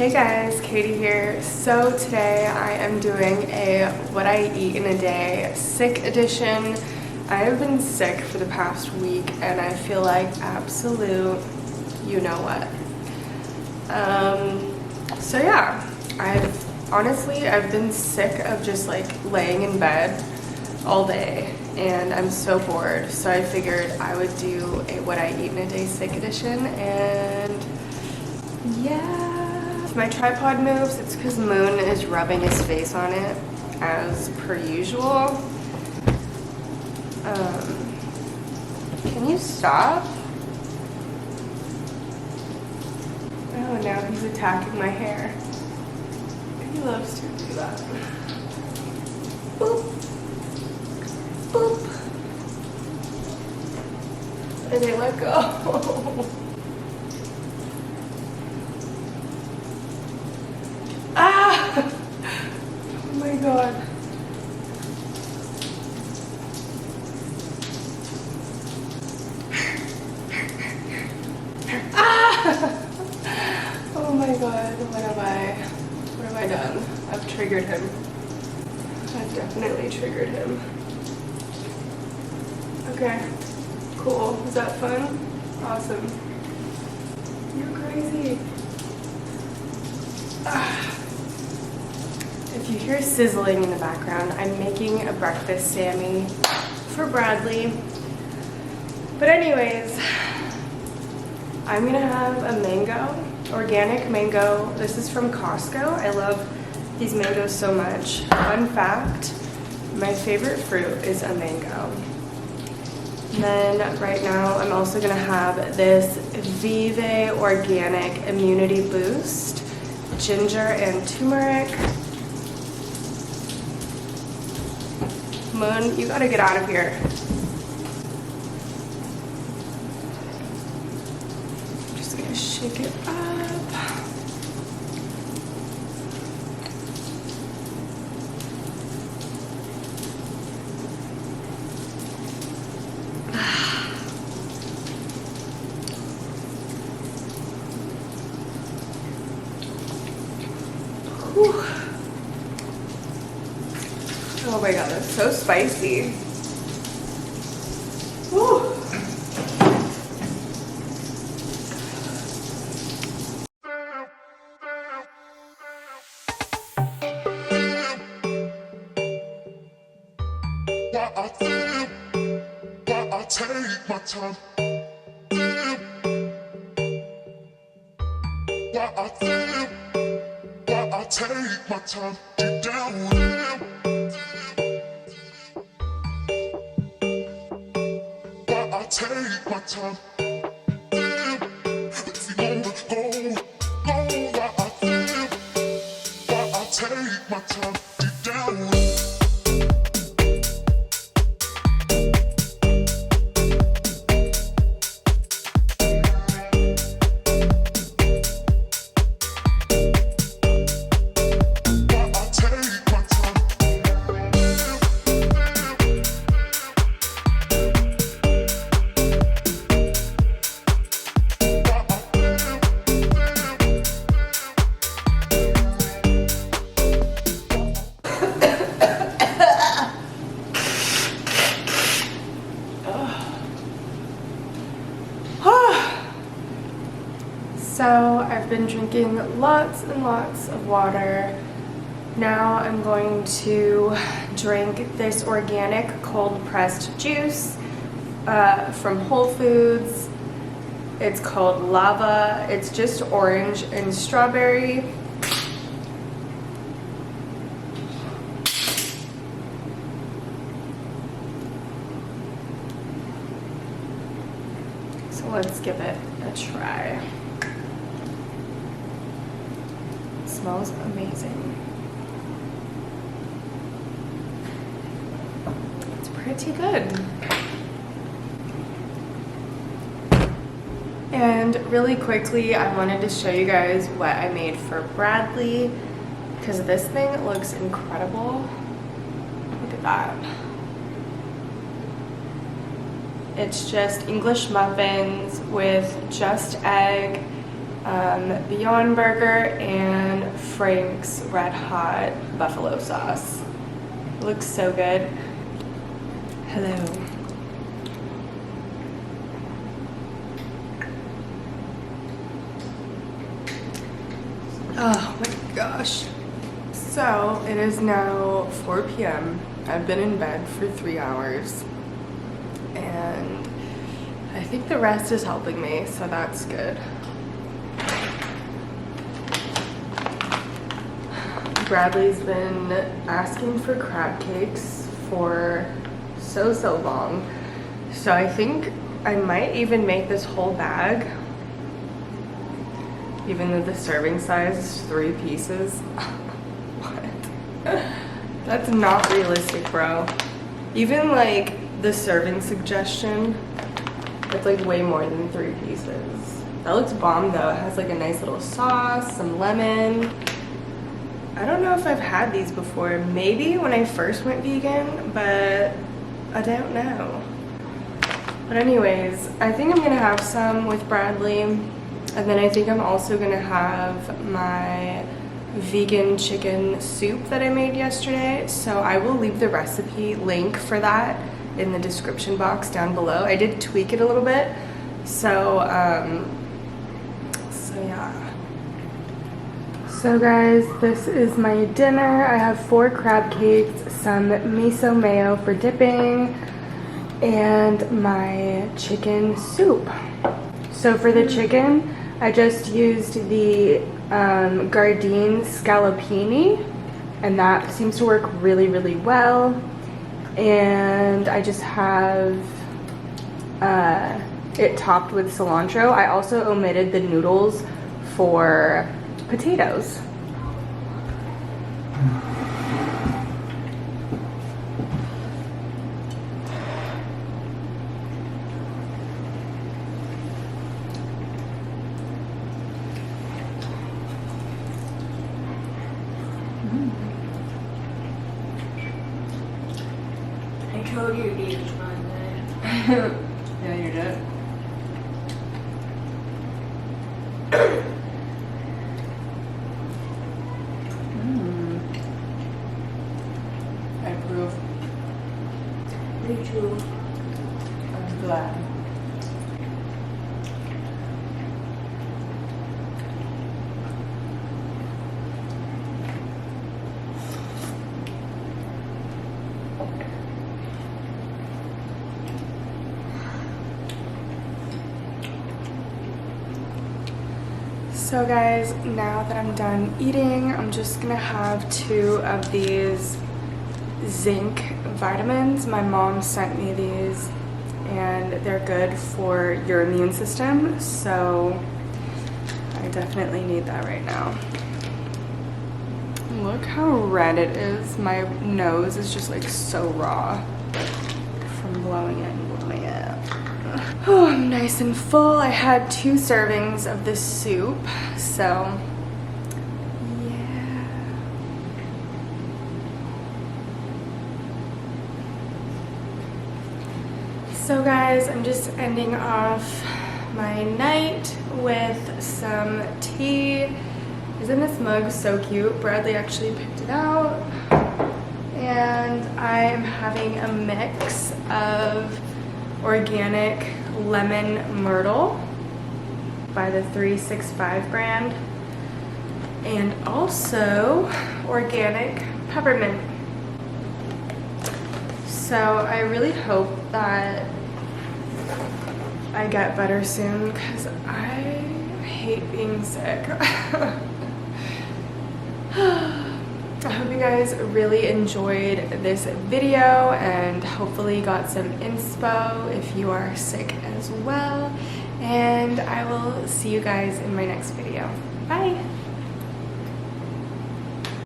Hey guys, Katie here. So today I am doing a what I eat in a day sick edition. I have been sick for the past week and I feel like absolute you know what. So yeah, I've been sick of just like laying in bed all day and I'm so bored, so I figured I would do a what I eat in a day sick edition. And yeah, if my tripod moves, it's because Moon is rubbing his face on it as per usual. Can you stop? Oh, now he's attacking my hair. He loves to do that. Boop. Boop. And they let go. Ah! Oh my god. Ah! Oh my god, what have I done? I've triggered him. I've definitely triggered him. Okay, cool. Was that fun? Awesome. You're crazy. Ah. If you hear sizzling in the background, I'm making a breakfast Sammy for Bradley. But anyways, I'm gonna have a mango, organic mango. This is from Costco. I love these mangoes so much. Fun fact, my favorite fruit is a mango. And then right now I'm also gonna have this Vive Organic Immunity Boost, ginger and turmeric. Moon, you gotta get out of here. I'm just gonna shake it up. Whew. Oh my god, that's so spicy. Whew. I take my time. I take my time. Get down with him. I take my time. If you wanna go, I take my time. Get down with him. So I've been drinking lots and lots of water. Now I'm going to drink this organic cold pressed juice from Whole Foods. It's called Lava. It's just orange and strawberry. So let's give it a try. Smells amazing. It's pretty good. And really quickly, I wanted to show you guys what I made for Bradley, because this thing looks incredible. Look at that. It's just English muffins with just egg Beyond Burger and Frank's Red Hot Buffalo Sauce. It looks so good. Hello. Oh my gosh. So it is now 4 p.m. I've been in bed for 3 hours and I think the rest is helping me, so that's good. Bradley's been asking for crab cakes for so long, so I think I might even make this whole bag, even though the serving size is 3 pieces. What? That's not realistic, bro. Even like the serving suggestion, it's like way more than 3 pieces. That looks bomb though. It has like a nice little sauce, some lemon. I don't know if I've had these before. Maybe when I first went vegan, but I don't know. But anyways, I think I'm gonna have some with Bradley. And then I think I'm also gonna have my vegan chicken soup that I made yesterday. So I will leave the recipe link for that in the description box down below. I did tweak it a little bit. So yeah. So guys, this is my dinner. I have 4 crab cakes, some miso mayo for dipping, and my chicken soup. So for the chicken, I just used the gardein scallopini, and that seems to work really well. And I just have it topped with cilantro. I also omitted the noodles for potatoes. I told you these was good. Yeah, you did. I approve. Me too. I'm glad. So guys, now that I'm done eating, I'm just gonna have 2 of these zinc vitamins. My mom sent me these and they're good for your immune system, so I definitely need that right now. Look how red it is. My nose is just like so raw from blowing it and blowing it. Oh, I'm nice and full. I had 2 servings of this soup, so yeah. So guys, I'm just ending off my night with some tea. Isn't this mug so cute? Bradley actually picked it out. And I am having a mix of organic lemon myrtle by the 365 brand and also organic peppermint. So I really hope that I get better soon because I hate being sick. I hope you guys really enjoyed this video and hopefully got some inspo if you are sick as well. And I will see you guys in my next video. Bye!